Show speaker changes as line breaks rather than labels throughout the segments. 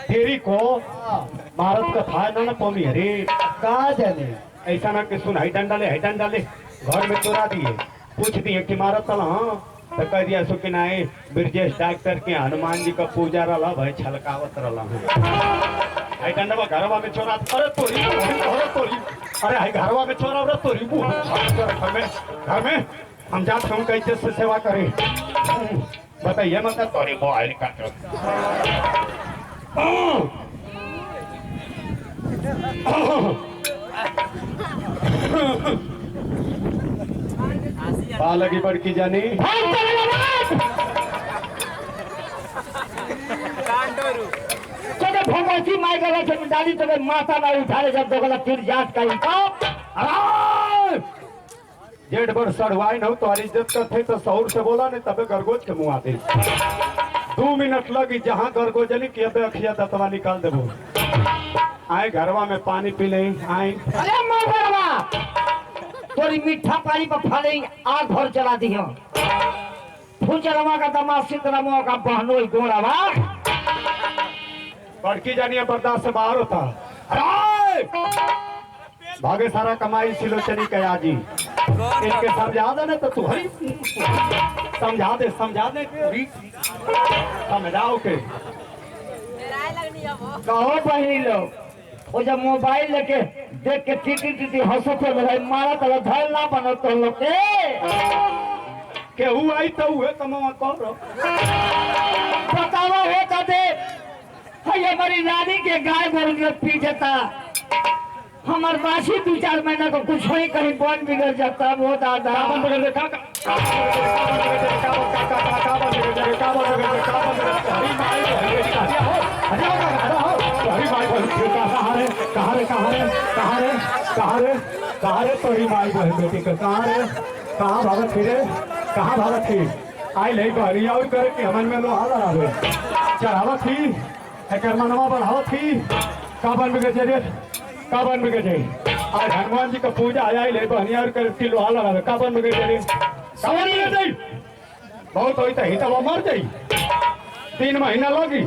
तेरी को भारत का था ना पमी अरे
कहा जाने
ऐसा ना कि सुन हैटन डाले घर में चुरा दिए पूछ दिए कि मारत तला हाँ तो कह दिया सो कि नाए ब्रजेश डॉक्टर के हनुमान जी का पूजा रहा भाई छलकावत रहा हैटन घरवा में चोरा अरे तोरी अरे हाई घरवा में चोरा अरे तोरी घर में हम जाते हम कैसे से सेवा करें बताइए मतलब तोरी मोबाइल का लगी बड़की जानी
भगवती माई गला से डाली तो माथा में उठा ले जब दोगला फिर जात का
जेठ भर सड़वाई न तो इज्जत करते तो सौर से बोला नहीं तबे गरगोज के मुँह आते 2 मिनट लगी जहाँ गरगोजली की अबे अखिया दतवा निकाल देबो आए घरवा में पानी पी ले आए
अरे मरवा तोरी मीठा पानी पर फाले आग भर चला दी हो फूचरवा का दमा सितरवा का बहनोई गोड़ावा
बड़की जानिए बर्दाश्त से बाहर होता भागे सारा कमाई सिलोचनी के आजी इनके समझा दे ना तो तुम्हारी समझा दे समझाओ के
कहो बहनी लोग वो जब मोबाइल लेके देख के टीटी हंसत है मारा तो धल ना बनो तो लोग
के हुआ आई तो हुए कमावा करो
बतावा होता दे हमारी रानी के गाय गोरु के पी जाता हमार बासी 2-4 महीना को कुछ ही कहीं बन बिगड़ जाता वो दादा
तोरी माई बहन बेटी का कहाँ भागत थी रे कहाँ भागत थी आई नहीं बहरिया और करे कि हमन में लोहा लड़ावे चढ़ावत थी एकर मनवा बढ़ावत थी काबन में गजे काबन में गजे आज हनुमान जी का पूजा आया ही ले बहनिया और कर लोहा लड़ावे काबन में गजे काबन में गजे बहुत होई तो हितवा मर जाई 3 महीना लगी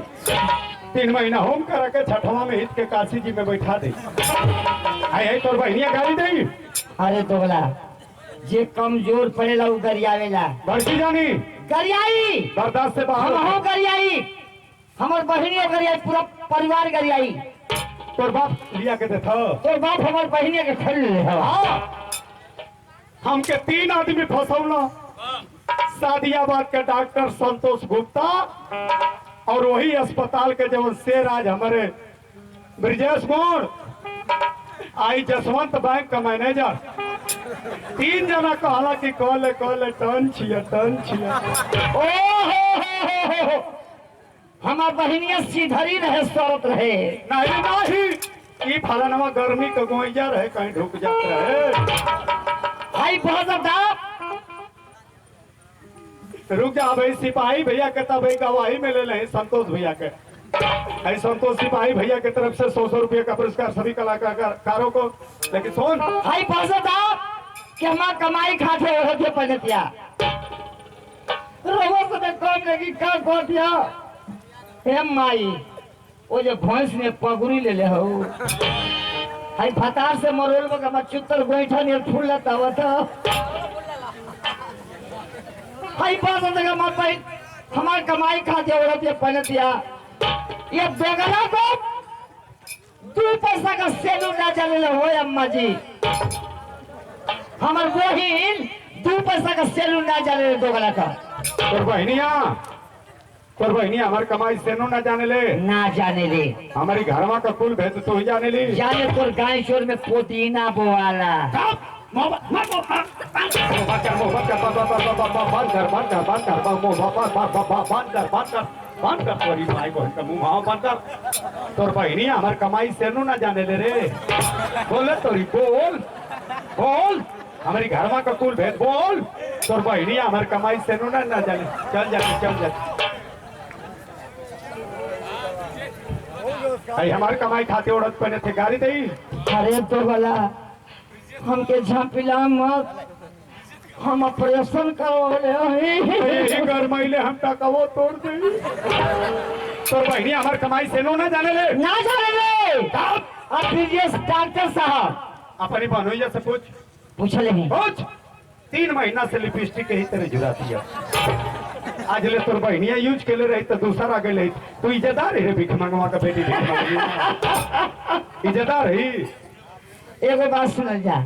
3 महीना होम करा के छठवा में हित के काशी जी में बैठा दे आई तोर बहनिया गाली दे
अरे दोगला जे कमजोर पड़ेला उ गरियावेला
बड़की जानी
गरियाई
बर्दाश्त से बाहर
हम गरियाई हमार बहनिया गरियाई पूरा परिवार गरियाई
तोर बाप लिया के देथा
तोर बाप हमार बहनिया के खरीद ले
हमके 3 आदमी फंसौला सादियाबाद के डॉक्टर संतोष गुप्ता और वही अस्पताल के जब शेर आज हमारे ब्रजेश मोड़ आई जसवंत बैंक का मैनेजर 3 जना कहला कि कॉले टन छिया
ओ हमार बहनिया सीधरी रहे शरत रहे
नहीं फलानवा गर्मी का गोइया रहे कहीं ढुक जात रहे
भाई बहुत
रुक जा भाई सिपाही भैया के तब गवाही में ले लें संतोष भैया के संतोष सिपाही भैया की तरफ से 100 रुपये का पुरस्कार सभी कलाकारों को लेकिन सुन
भाई कि हमार कमाई खाते होते पहनतिया रोवो से कम लगी का गोटिया हे माई वो जो भैंस ने पगुरी ले ले हो हाई फतार से मरोल में कमा चुत्तर गोईठा ने फूल लेता हुआ था हाई पास अंदर मत भाई हमार कमाई खाते औरत पहनतिया ये दोगला को 2 पैसा का सेलून ना चले हो अम्मा जी हमार बहिन 2 पैसा का सेलून ना चले दोगला का
तोर बहनिया हमार कमाई सेनो ना जाने ले हमारी घरवा का कुल भेद तो ही जाने ले
जाने तोर गाय चोर में पोतीना बोवाला
तोर बहनी हमार कमाई सेनो ना जाने ले रे बोले तोरी बोल हमारी घरवा का कुल भेद बोल तोर बहनी हमार कमाई सेनो ना जाने चल जाके हमारे कमाई खाते औरत पहने थे गाड़ी दी
अरे तो बोला हमके झांपिला मत हम ऑपरेशन करवाले
गरमाइले हम टकवो तोड़ दे तो बहनी हमार कमाई से लो ना जाने ले
ना जाने ले।
साहब,
अब प्रीवियस डॉक्टर साहब
अपनी बनोइया से पूछ
पूछ ले।
पूछ 3 महीना से लिपस्टिक यही तरह जुड़ाती है। आज ले तोर बहनिया यूज के ले रही तो दूसरा आगे ले तू इज्जतदार है भिख मंगवा का बेटी भिख मंगवा इज्जतदार है।
एगो बात सुनल जा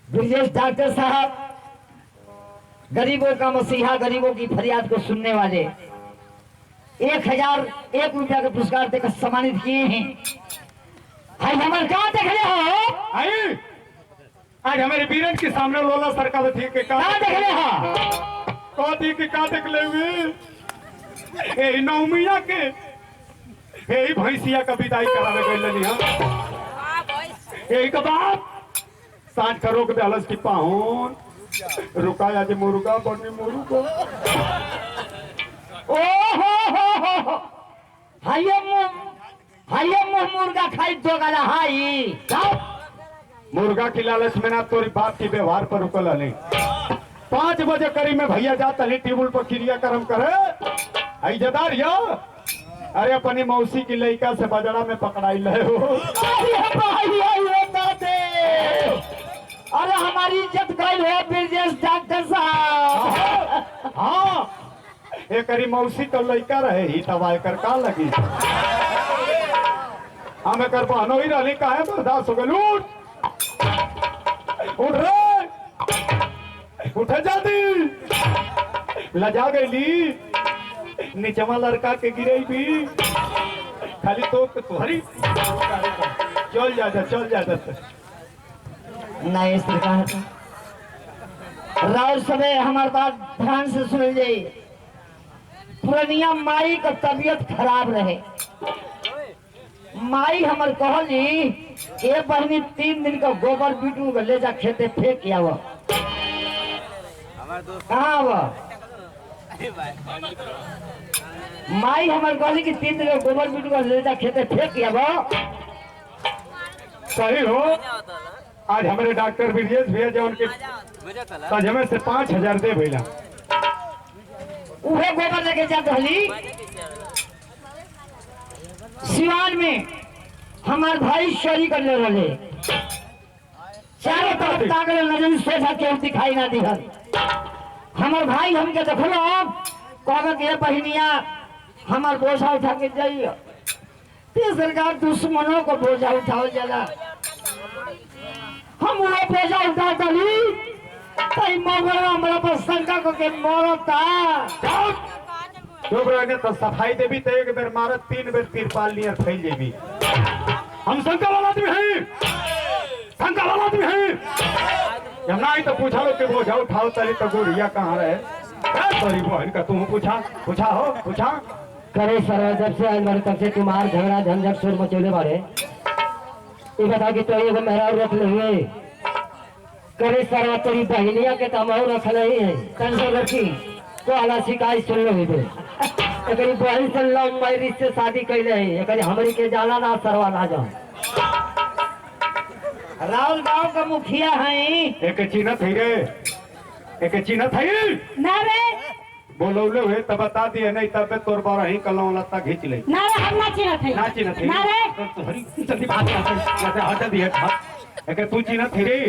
ब्रिजेश डॉक्टर साहब, गरीबों का मसीहा, गरीबों की फरियाद को सुनने वाले 1001 रुपया का पुरस्कार देकर सम्मानित किए हैं। भाई हमारे क्या देख रहे हो?
आई आज हमारे वीरन के सामने लोला सरकार थी के
क्या देख रहे हो?
कथी के का देख ले ए नौमिया के ए भैंसिया का विदाई करावे गइल लनी हम ए का बाप साँझ का रोक दे अलस की पाहुन रुका आज मुर्गा बनी मुर्गा
ओ हो हाये मुंह मुर्गा खाई दो गला हाई
मुर्गा की लालच में ना तोरी बाप के व्यवहार पर रुकल नहीं। 5 बजे करीब में भैया जाता ही टेबल पर क्रियाक्रम करे इज्जतदार यो अरे अपनी मौसी की लड़का से बजड़ा में पकड़ाई ले हो।
अरे हमारी इज्जत गई हो ब्रिजेश डॉक्टर साहब।
हाँ एक करी मौसी तो लड़का रहे ही तबाह कर का लगी हमें कर बहनो ही रही काहे बर्दाश्त हो गई। उठ रे उठे जल्दी लजा गई नीचवा लड़का के गिरे भी खाली तो तुम्हारी चल जा
नहीं सरकार राउर समय हमारे बात ध्यान से सुन जाइए। पुरनिया माई का तबीयत खराब रहे, माई हमार कहली ए बहनी 3 दिन का गोबर बीटू ले जा खेते फेंक आव। कहाँ माई हमार कहली कि 3 दिन का गोबर बीटू ले जा खेते फेंक आव।
सही हो। आज हमारे डॉक्टर ब्रिजेश भैया जो उनके तजमे से 5000 दे भैया
उहे गोबर लेके जा दहली सिवान में हमार भाई चोरी करने वाले चारों तरफ ताकले नजर सोचा के दिखाई ना दिहल। हमार भाई हमके देखलो कहबे के बहनिया हमार बोझा उठा के जाइए ते सरकार दुश्मनों को बोझा उठाओ जला हम वो बोझा उठा दली तई मगरा हमरा पर शंका को के मरता
चुप रहने तो सफाई देवी तो एक बेर मारत 3 बेर तिरपाल नियर फैल जेबी। हम शंका वाला आदमी हैं, शंका वाला आदमी हैं। जब ना आई तो पूछा लो कि बोझा उठाओ तली तो गोरिया कहाँ रहे सॉरी बहन का तुम पूछा
करे सर जब से आज तब से तुम्हार झगड़ा झंझट शोर मचेले बारे ये बता कि तो ये मेहरा रख ले करे सर तेरी बहनिया के तमाऊ रख नहीं है कंसो रखी तो आला शिकायत सुन लो इधर एकरी बहन से लव मैरिज से शादी कैले है एकरी हमरी के जाला ना सरवा ना जा। राहुल गांव का मुखिया है
एक चिन्हत है रे एक चिन्हत है
ना रे
बोलौले हुए तब बता दिए नहीं तब तोर बार ही कलौं लता खींच ले
ना रे हम ना चिन्हत है
ना चिन्हत है
ना रे
तो हरी जल्दी बात कर हटा दिए एक तू चिन्हत है रे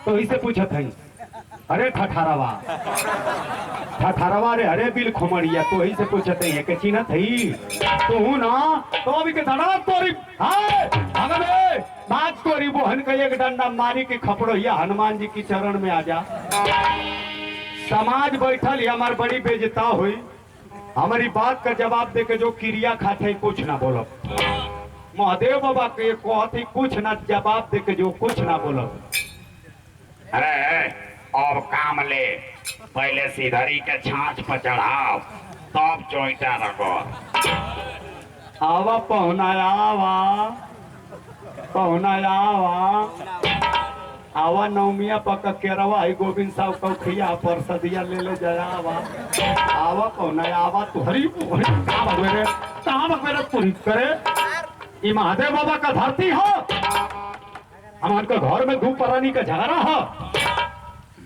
तो इसे पूछत है अरे ठठारवा रे अरे बिल खुमड़िया तो ही से पूछत है के चिन्हत है तू ना तो अभी के धड़ा तोरी हाय हमें बात तोरी बहन का एक डंडा मारी के खपड़ो या हनुमान जी की चरण में आ जा। समाज बैठल ही हमार बड़ी बेइज्जता हुई हमारी बात का जवाब दे के जो क्रिया खाते कुछ ना बोलो महादेव बाबा के कहते कुछ ना जवाब दे के जो कुछ ना बोलो।
अरे अब काम ले पहले सीधरी के छाछ पर चढ़ाओ तब चोइटा रखो।
आवा पहुना आवा नौमिया पक केरवा है गोविंद साहब कौखिया पर सदिया ले जाया आवा पहुना आवा तुहरी कहाँ मेरे तुरी करे ये महादेव बाबा का धरती हो हमारे घर में धूप परानी का झगड़ा हो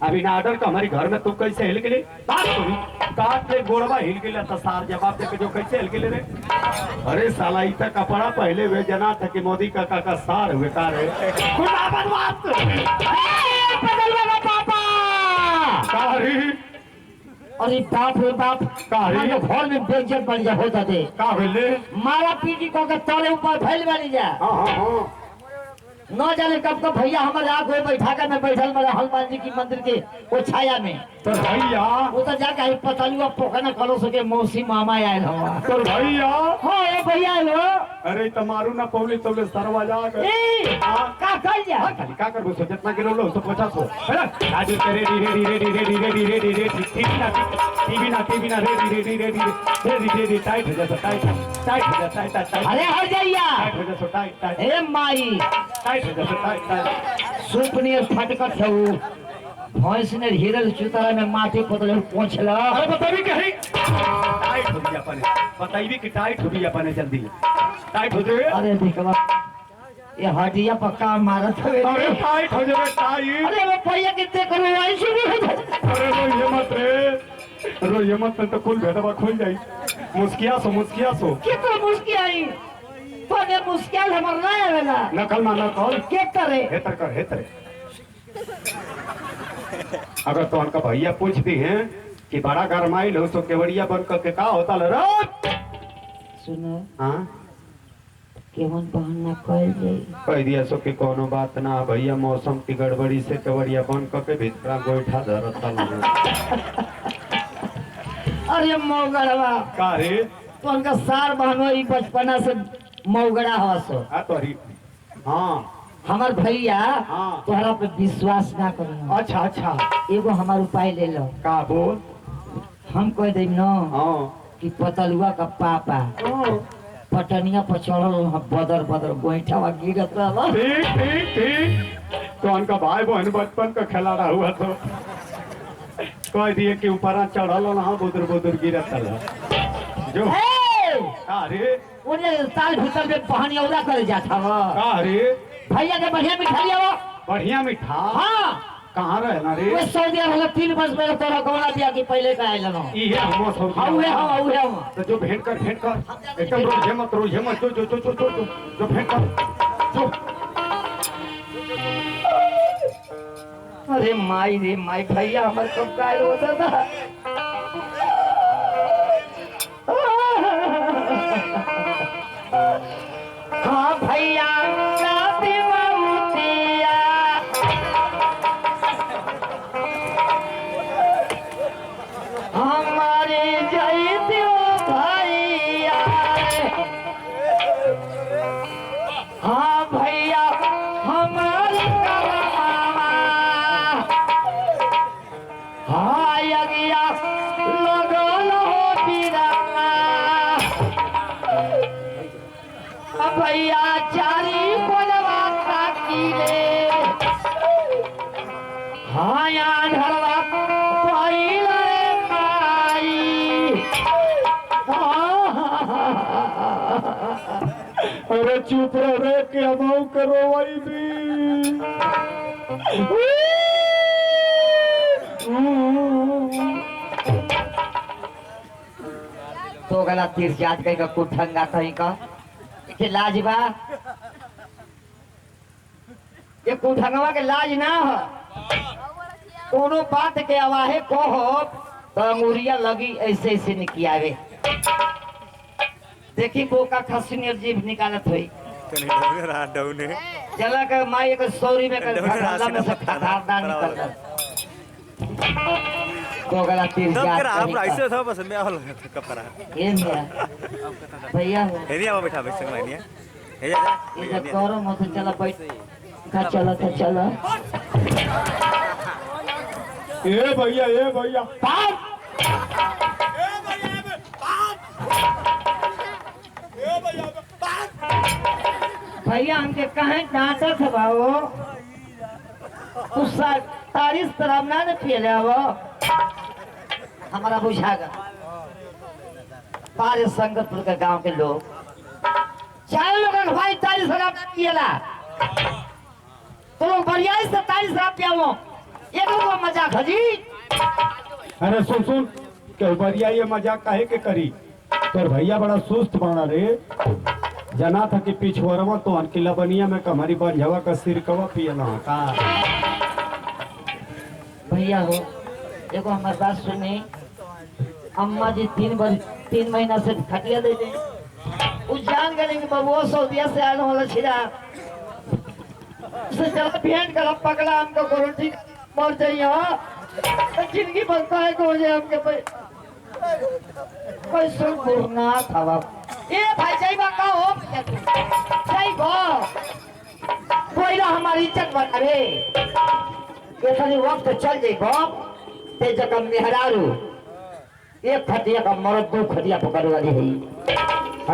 अभी ना ऑर्डर का हमारे घर में तू कैसे हिल गेले बात करी काट ले गोड़वा हिल गेले तो सार जवाब दे के जो कैसे हिल गेले रे अरे साला इतना कपड़ा पहले हुए जना था कि मोदी का काका सार हुए का रे खुदावन बात
बदलवा पापा
कारी
अरे बाप रे बाप
कारी
हमारे घर में बेइज्जत बन जा होता थे
का भेले
मारा पीटी को के तले ऊपर फैल बनी जा
हां
न जाने कब कब भैया हमारे आग में बैठा कर मैं बैठल मेरा हनुमान जी की मंदिर के वो छाया में
तो भैया
वो तो जाके पता नहीं वो पोखना करो सके मौसी मामा आयल हवा
तो भैया
हाँ ये भैया लो
अरे तमारू ना पौली तोले दरवाजा
ए का कर जा
खाली का करबो सो जितना किलो लो तो 50 हो है आज रेडी टीवी ना रेडी टाइट हो जाता टाइट
अरे हट जाइया
टाइट हो जाता टाइट
ए माई
टाइट हो जाता टाइट
सुपनी फटकट है वो भैंस ने हिरल चुतरा में माटी पतले पहुंचला
अरे बताइए कहीं टाइट हो गया अपने बताइए कि टाइट हो गया अपने जल्दी टाइट हो जाए
अरे देखवा ये हड्डिया पक्का मारत है
अरे टाइट हो जाए टाइट
अरे वो भैया कितने करो ऐसे नहीं
अरे रो ये मत तो कुल भेदवा खुल जाई मुस्किया सो
कितना मुश्किल आई तोने मुश्किल हमर ना आवेला
नकल माना कॉल
के करे
हेतर अगर तो उनका भैया पूछती हैं कि बड़ा गरमाइल हो तो केवड़िया बन करके का होता रे
सुनो
हाँ
केवन बहाना कर जाई
कह दिया सो कि कोनो बात ना भैया मौसम की गड़बड़ी से केवड़िया बन करके भीतरा गोईठा धरता
अरे मौगड़वा
का रे
तो उनका सार बहनो ई बचपना से मौगड़ा हवसो
हाँ
हमार भैया
हाँ।
तोहरा पे विश्वास ना करो
अच्छा
एगो हमार उपाय ले लो
का बोल
हम कह दे न
हाँ
कि पतलुआ का पापा पटनिया पर चढ़ल बदर गोईठा गिरत रहल
ठीक तो उनका भाई बहन बचपन का खिलाड़ा हुआ तो कह दिए कि ऊपर चढ़ल ना बुदर गिरत जो अरे
उन्हें साल भीतर में पहानी औरा करे जाता
अरे
भैया के बढ़िया मिठाई आओ
बढ़िया मिठा
हाँ
कहाँ रहे ना रे
वो सऊदी अरब 3 वर्ष में तोरा गौना दिया कि पहले का आयल न
ये हम सब
औहे
तो जो भेंट कर एकदम रोजे मत जो भेंट कर जो
अरे माई रे माई भैया हमारे कब का होता था हाँ भैया हमारे जैसे भैया हाँ भैया हमारे मामा हाँ यगिया लगल हो बिरंगा भैया चारी बोलवा ताकी रे हाँ यहाँ घरवा पहिल रे माई
अरे चुप रहे कि हम करो वही भी
तो गला तीर जात कहीं का कुठंगा कहीं का के लाज बा ये कुठंगवा के लाज ना हो कोनो बात के आवाहे कहो तो अंगुरिया लगी ऐसे ऐसे निकियावे देखी बोका खसनी और जीभ निकालत हुई चला के माई के सौरी में कर खटाला में से खटारदार निकल तो गला तीर जात
आप ऐसे था बस मैं हल कपड़ा
ये मिया भैया
हे नहीं अब बैठा बैठ संग नहीं हे जा
ये तो करो मत चला बैठ का चला था चला
ए भैया
बाप भैया हमके कहे डांटत बाबू गुस्सा तारीफ तरफ ना पिए ले वो हमारा बुझागा सारे संगतपुर के गांव के लोग चार लोग भाई तारीफ शराब पिएला तो लोग बढ़िया से तारीफ शराब पियावो एगो वो मजाक हजी।
अरे सुन सुन के बरिया ये मजाक काहे के करी। तोर भैया बड़ा सुस्त बना रे। जना था कि पिछवरवा तो अनकिला बनिया में कमरी बंझवा का सिर कवा पियला का।
भैया हो एगो हमार बात सुनी। अम्मा जी 3 महीना से खटिया दे दे। उ जान गए कि बबुआ सऊदिया से आने वाला छिड़ा से चला भेंट कर पकड़ा हमको गारंटी मर जाइए। तो जिंदगी बनता है को जाए हमके कोई सुन बोलना था बाप। ए भाई सही बात का हो सही गो कोई ना हमारी इज्जत बना रे। ये खाली वक्त चल जाए बाप ते जगह मेहरारू एक खटिया का मर्द 2 खटिया पकड़ वाली है।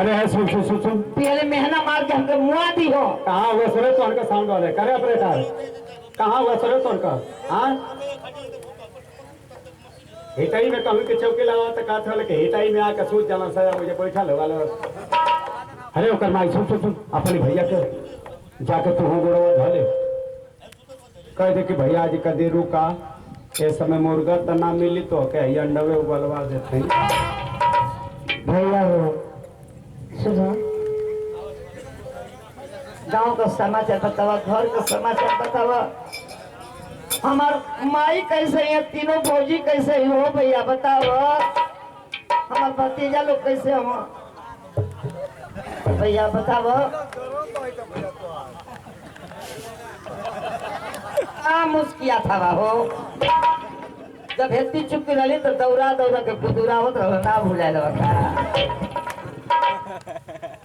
अरे है सुन सुन सुन सुन
पहले मेहना मार के हमके मुआ दी हो।
कहाँ हुआ सरे तो उनका साउंड वाले करे ऑपरेटर कहाँ हुआ सरे तो उनका हाँ हिटाई में कहूँ कि चौकी लगा तो का था कि हिटाई में आकर सूझ जाना सर मुझे बैठा लगा लो। अरे ओकर माई सुन सुन सुन अपने भैया के जाके तू हो गोड़वा धले कह दे कि भैया आज का देर रुका इस समय मुर्गा तो ना मिली तो क्या अंडवे उबलवा देते
भैया हो सुनो गांव का समाचार बतावा घर का समाचार बतावा। हमार माई कैसे है तीनों फौजी कैसे हो भैया बताओ। हमार भतीजा लोग कैसे हो भैया बताओ। मुस्किया था हो जब हेती चुपकी रही तो दौड़ा दौड़ा के गुदुरा होत ना भूलाए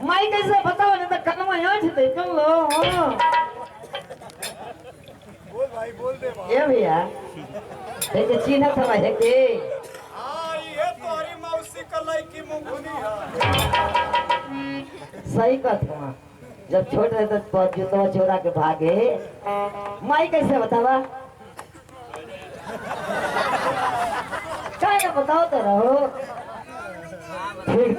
माई कैसे बताओ नहीं तो कनमा यहाँ थे कल लो ये भैया देखिए चीना था है के सही कहा जब छोट रहे तो जूतवा चोरा के भागे माई कैसे बतावा क्या बताओ तो रहो ठीक।